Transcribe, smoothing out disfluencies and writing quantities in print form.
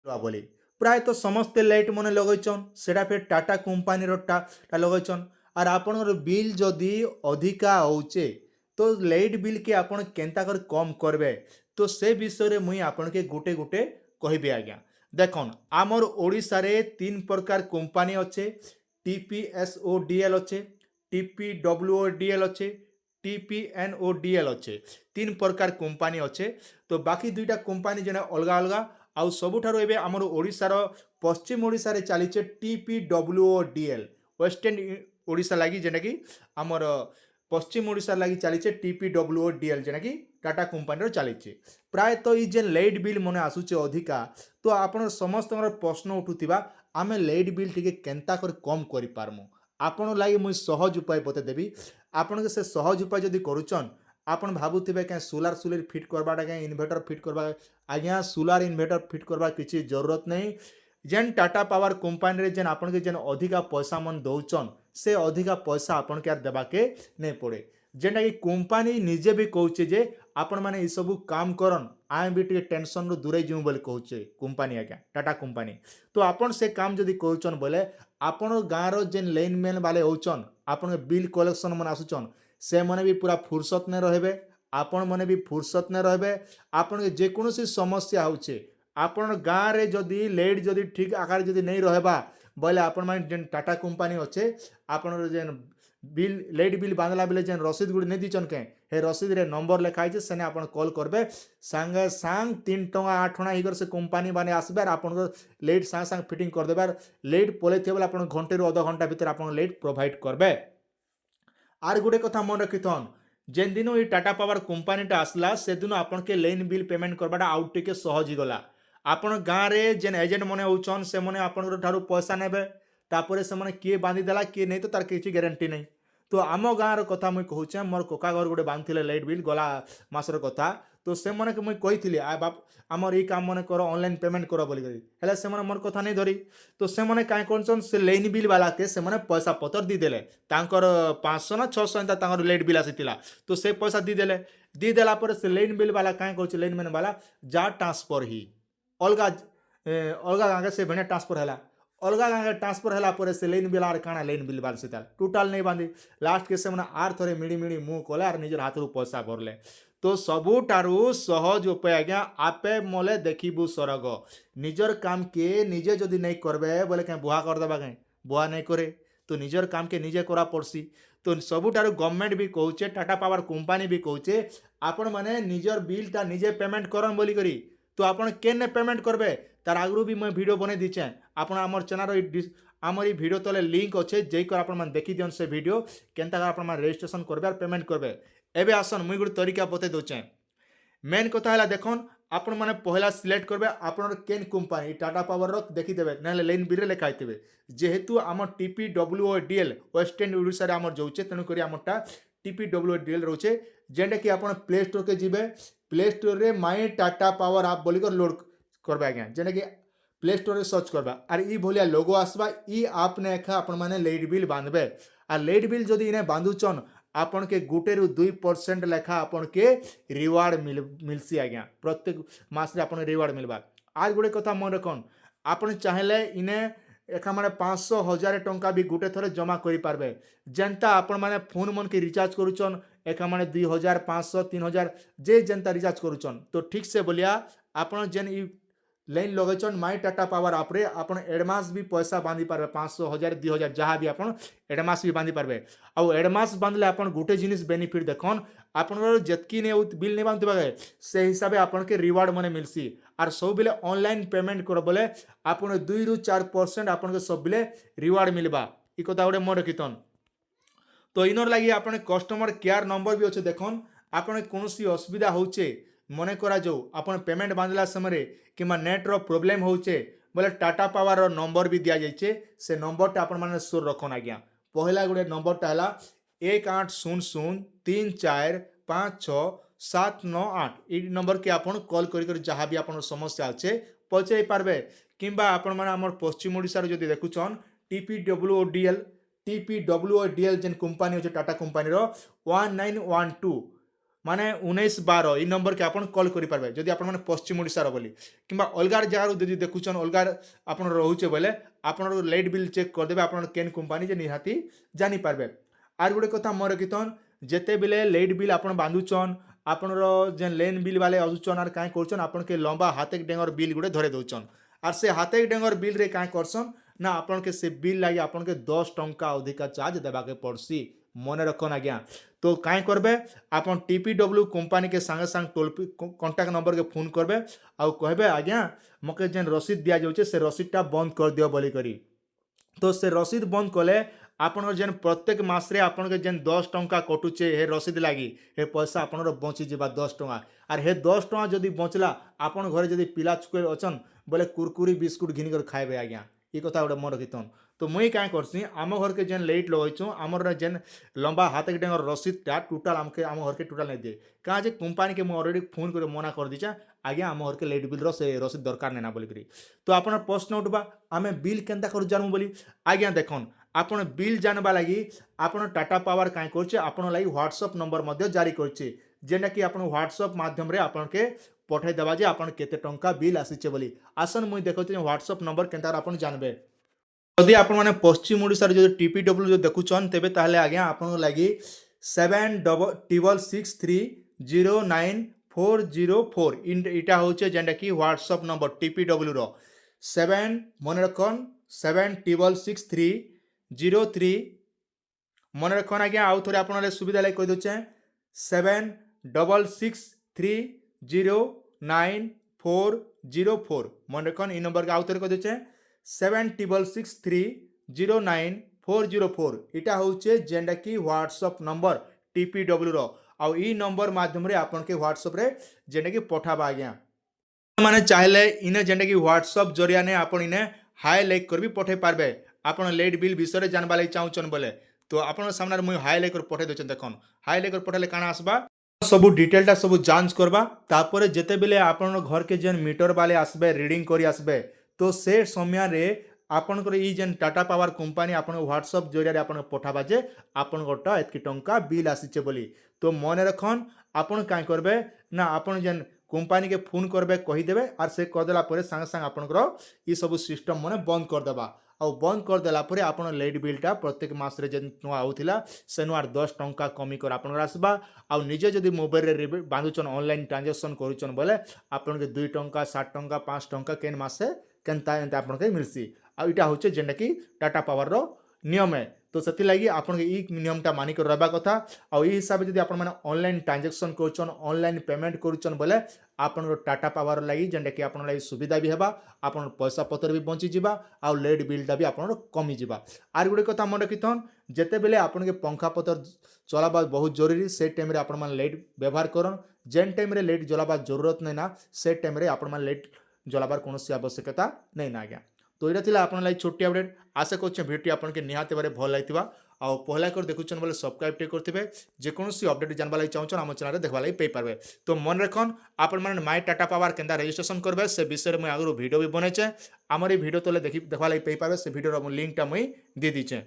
बोली प्रायतः समस्ते लाइट मन लगेचन सेटा फिर टाटा कंपनी टा लगेचन आर आपनर बिल जदि अधिका होचे तो लाइट बिल के आपण केनता कर कम करबे तो से विषय रे मुई आपण के गुटे गुटे कहबे आज्ञा देखन आमर ओडिसा रे तीन प्रकार कंपनी अच्छे टीपीएसओडीएल अच्छे टीपीडब्ल्यूओडीएल अच्छे टीपीएनओडीएल अच्छे तीन प्रकार कंपनी अच्छे तो बाकी दुईटा कंपनी जेना अलगा अलगा आउ सबुठारु एबे हमर ओडिसार पश्चिम ओडिसा रे चलीचे टीपीडब्ल्यूओडीएल वेस्टर्न ओडिसा लागि जेना कि हमर पश्चिम ओडिसा लागि चलीचे टीपीडब्ल्यूओडीएल जेना कि टाटा कंपनी रो चलीचे प्रायतः ई जेन लाइट बिल मने आसुचे अधिका तो आपण समस्त प्रश्न उठुथिबा आमे लाइट बिल टिके केनता कर कम करि पारमु आपण लागि मुई सहज उपाय बते देबी आपण के से सहज उपाय जदि करूचन आपण भाबुथिबे के सोलार सुलर फिट करबाटा के इन्वर्टर फिट करबा आज्ञा सोलार इन्वर्टर फिट करबा किछि जरूरत नहीं जेन टाटा पावर कंपनी रे जेन आपण के जेन अधिका पैसा मन दउचन से अधिका पैसा आपण के देबा के नहीं पड़े जेना कि कंपनी निजे भी कहूचे जे आपण माने ई सब काम करन आए भी टे टेंशन रो दूरे जिउ बोले कहूचे कंपनी आज्ञा टाटा कंपनी तो आपण से काम जदि कहउचन बोले आपण गाँ रो जेन लाइनमैन वाले होचन आपण बिल कलेक्शन मन आसुचन से मने भी पूरा फुर्सत ने रहबे आपण मने भी फुर्सत ने रहबे आपण के जे कोनोसी समस्या होचे आपण गाँ रे जदि लाइट जदि ठीक आकार जदि नहीं रहबा बोले आपण माने जेन टाटा कंपनी अच्छे आपण जेन बिल लाइट बिल बांधला बेले जेन रसीद गुड़ी नहीं दीचन के हे रसीद रे नंबर लिखाई छे सेने आपण कॉल करबे संगे संग 3 टंका 8 टंका हिगर से कंपनी माने आसबे आपण लाइट संग संग फिटिंग कर देबार लाइट पोले थेबल आपण घंटे रो आधा घंटा भीतर आपण लाइट प्रोवाइड करबे आर गुडे कथा मन रखिथन जेन दिन ई टाटा पावर कंपनीटा आसला से दिन आपण के लाइन बिल पेमेंट करबाटा आउट टिके सहज ही गला आपण गाँ रे जेन एजेंट मने होचन से मने आपण ठारू पैसा नेबे तापरे से मने किए बांधी देला किए नहीं तो तार किछि गारंटी नहीं तो आम गाँव रहा मुझे कहूचे मोर कोका घर गोटे बांधे लाइट बिल गला मासर कथा तो से मैंने मुझे कही आ बाप आमर ये काम मन कर ऑनलाइन पेमेंट कर बोलिक हेल्ले से मोर कथा नहीं धरी तो से मैंने कहीं कौन से लाइन बिल वाला के से मैंने पैसा पतर दीदेले 500 ना 600 एंता लाइट बिल आसीला तो से पैसा दीदेला से लाइन बिल वाला कहीं कौन लाइन मैन वाला जा ट्रांसफर ही अलग अलग गाँव से भेड़े ट्रांसफर है अलग गाँव ट्रांसफर है से लाइन बिल आर काଣା लाइन बिल बाल से टोटाल नहीं बांधी लास्ट के से मैंने आर थोड़े मिड़ी मिड़ी मुँह कले आर निजर हाथ रू पैसा भरले तो सबुठारू सहज उपाय आज्ञा आपे मले देखिबू सरग निजर काम के निजे जदि नहीं करबे बोले कहीं बुहा करदेबा कहीं बुहा नहीं करे तो निजर काम के निजे करा पड़सी तो सबुठारू गवर्नमेंट भी कहूचे टाटा पावर कंपनी भी कहूचे आपण माने निजर बिलटा निजे पेमेंट करन बोली करी तो आपण केने पेमेंट करबे तार आगु भी मैं वीडियो बने दीचे आपण आमर चैनल आमर ये वीडियो तले लिंक अच्छे जेकर आपण मन देखि दियन से वीडियो केनता आपण मन रजिस्ट्रेशन करबे और पेमेंट करबे एबे आसन मुई गुड तरीका बते दोचे मेन कथा हला देखन आपण माने पहला सिलेक्ट करबे आपण केन कंपनी टाटा पावर रो देखि देबे नले लाइन बिल लिखा आइतबे जेहेतु आम टीपीडब्ल्यूओडीएल वेस्टर्न ओडिसा रे आमर जोचे तेनु करी आमरटा टीपीडब्ल्यूओडीएल रोचे जेंडे कि आपण प्ले स्टोर के जिबे प्ले स्टोर रे माई टाटा पावर आप बोलिकर लोड करबे आज्ञा जेने कि प्ले स्टोर रे सर्च करबा आर ई भलिया लोगो आसबा ई आप ने एखा आपण माने लाइट बिल बांधबे आ लाइट बिल जदि इने बांधुचन आपण के गुटे रु 2% लेखा आपण के रिवार्ड मिलसी आज्ञा प्रत्येक मास रे आपण रिवार्ड मिलबा आज गुटे कथा मन रखन आपण चाहेले इने एखा माने 500,000 टंका भी गुटे थरे जमा करि पारबे जेंता आपण माने फोन मन के रिचार्ज करूचन एका माने 2000 500 3000 जे जेंता रिचार्ज करूचन तो ठीक से बोलिया आपण जेन ई लाइन लगेचन माई टाटा पावर आपरे आपण एडवांस भी पैसा बांधी पारबे 500 1000 2000 जहाँ भी आपण एडवांस भी बांधी पारबे आउ एडवांस बांधले आपण गुटे जिनिस बेनिफिट देखन आपण जेतकी ने बिल नहीं बांधते बागे से हिसाब आपण के रिवार्ड मने मिलसी आर सब बिले ऑनलाइन पेमेंट कर बोले आपण 2 रु 4% आपण के सब बिले रिवार्ड मिलबा ई कथा गोटे मन रखितन तो इनर लगी आपने कस्टमर केयर नंबर भी अच्छे देखन आपने कौन असुविधा होचे मने करा जो आपन पेमेंट बांधला समय कि नेट्र प्रोब्लेम होचे बोले टाटा पावर नंबर भी दि जाइए से नंबरटा आपण मैंने सोर रखन आज्ञा पहला गोटे नंबरटा है 1800345679 ये नंबर के आपन कॉल कर जहाँ भी आपन समस्या अच्छे पहुँचाई पार्बे किंबा आपण मैंने आम पश्चिम ओडिशार जदि देखुचन टीपीडब्ल्यूओडीएल जेन कंपनी अच्छे टाटा कंपनी 1912 माने 1912 ई नंबर के आपण कॉल करि पारबे जदि आपण माने पश्चिम ओडिसा रो बोली किंबा अलगार जगार जदि देखुछन अलगार आपण रहउचे बोले आपण लाइट बिल चेक कर देबे आपण केन कंपनी जे निहाती जानि पारबे। आर गुटे कथा मोर कितन जेते बेले लाइट बिल आपण बांधुचन आपण जे लेन बिल वाले आजुचन आर काई करचन आपण के लंबा हाथे डेंगर बिल गुटे धरे दउचन आर से हाथे डेंगर बिल रे काई करसन ना आपण के से बिल लागी आपण के 10 टंका अधिका चार्ज देबा के पड़सी मन रखन आज्ञा। तो काई करबे आपण टीपीडब्ल्यू कंपनी के संगे संग टोल कॉन्टैक्ट नंबर के फोन करबे आ कहबे आज्ञा मके जेन रसीद दिया जाउचे से रसीदटा बंद कर दियो बोली करी। तो से रसीद बंद कले आपण जेन प्रत्येक मास रे आपण के जेन 10 टंका कटुचे हे रसीद लागी हे पैसा आपण बंची जिबा 10 टंका आर हे 10 टंका जदि बचला आपण घरे जदि पिला चुके अछन बोले कुरकुरी बिस्कुट घिनी कर खाइबे आज्ञा। ये कथा गोटे मन रखिथन। तो मुई क्या करसी आम घर के जेन लाइट लगैछु आमर जेन लंबा हाथ के डेंगर रसीदटा टोटाल आमके आम घर के टोटाल नहीं दिए कहाँ जे कंपनी के ऑलरेडी फोन कर मना कर दीचा आज्ञा आम घर के लाइट बिल से रसीद दरकार नहीं ना बोलिक। तो आप प्रश्न उठवा आम बिल केन्ता कर जानू बोली आज्ञा देखन आपण बिल जानवा लगी आपण टाटा पावर कहीं करछे आपण लगी व्हाट्सएप नंबर मध्य जारी करछे जेना कि आपण व्हाट्सएप माध्यम रे आपण के पठाई देबा जे आपण केते टंका बिल आसीचे बोली। आसन मुई देखौते व्हाट्सएप नंबर केन्ता आपण जानबे जदि आपण माने पश्चिम ओडिसा रे जो टीपीडब्ल्यू जो देखुचन तेबे ताहले आज्ञा आपण लगी 7663090404 इटा होचे जेंडा कि व्हाट्सएप नंबर टीपीडब्ल्यू रो 7 मन रखन 766303 मन रखन आज्ञा आउ थोड़े आपण सुविधा लगी कहि दोचे 7663090404 मन रखन इ नंबर के आउ थोड़े कहि दोचे 7663090404 इटा होचे जेंडा कि व्हाट्सएप नंबर टीपीडब्ल्यू रो आउ ई नंबर माध्यम रे आपन के व्हाट्सएप रे जेंडा कि पठाबा आज्ञा माने चाहले इने जेंडा कि व्हाट्सएप जरिया ने आपन इने हाई लाइक कर भी पठे पारबे आपन लाइट बिल विषय रे जानबा लागि चाहुचन बोले तो आपन सामने मुई हाई लाइक कर पठे दोचन देखन हाई लाइक कर पठाले काना आसबा सब डिटेलटा सब जांच करबा तापरे जेते बेले आपन घर के जेन मीटर वाले आसबे रीडिंग करी आसबे तो से समय रे आपनकर ई जेन टाटा पावर कंपनी आपन व्हाट्सएप जरिया आपन पठाबा जे आपन गोटा एतकी टंका बिल आसीचे बोली। तो मन रखन आपन काई करबे ना आपन जेन कंपनी के फोन करबे कहि देबे आर से कर देला परे संग संग आपनकर ई सब सिस्टम माने बंद कर देबा आ बंद कर देला परे आपन लाइट बिलटा प्रत्येक मास रे जेन नुआ आउथिला से नुआर 10 टंका कमी कर आपनकर आसबा आ निजे जदि मोबाइल रे बांधुचन ऑनलाइन ट्रांजैक्शन करूचन बोले आपन के 2 टंका 7 टंका 5 टंका केन मासे केनता एंता आपन के मिलसी आ इटा होचे जेंडा कि टाटा पावर रो नियम है। तो सेति लागि आपन के ई नियमटा मानि कर रहबा कथा आ ई हिसाब जदि आपन माने ऑनलाइन ट्रांजैक्शन करूचन ऑनलाइन पेमेंट करूचन बोले आपन टाटा पावर लागि जेंडा कि आपन लागि सुविधा भी हेबा आपन पैसा पत्र भी बंची जिबा आ लाइट बिलटा भी आपन कमी जिबा। आर गुटे कथा मन रखिथन जेते बेले आपन के पंखा पत्र चलाबा बहुत जरूरी से टाइम रे आपन मान लाइट व्यवहार करन जेन टाइम रे लाइट जलाबा जरूरत नै ना से टाइम रे आपन मान लाइट जलाबार कोनोसी आवश्यकता नै ना आज्ञा। तो ये थिला आपन लागि छोटी अपडेट आशा करछे वीडियो आपन के निहाते बारे भल लागितबा आ पहला कर देखुछन बोले सब्सक्राइब टे करथिबे जे कोनोसी अपडेट जानबा लागि चाहुछन हम चैनल रे देखबा लागि पे पारबे। तो मन रखन आपन माने माय टाटा पावर केनदा रजिस्ट्रेशन करबे से विषय रे मैं आगरो वीडियो भी बनेछे हमर ई वीडियो तले देखबा लागि पे पारबे से वीडियो रो लिंक टा मैं दे दीछे।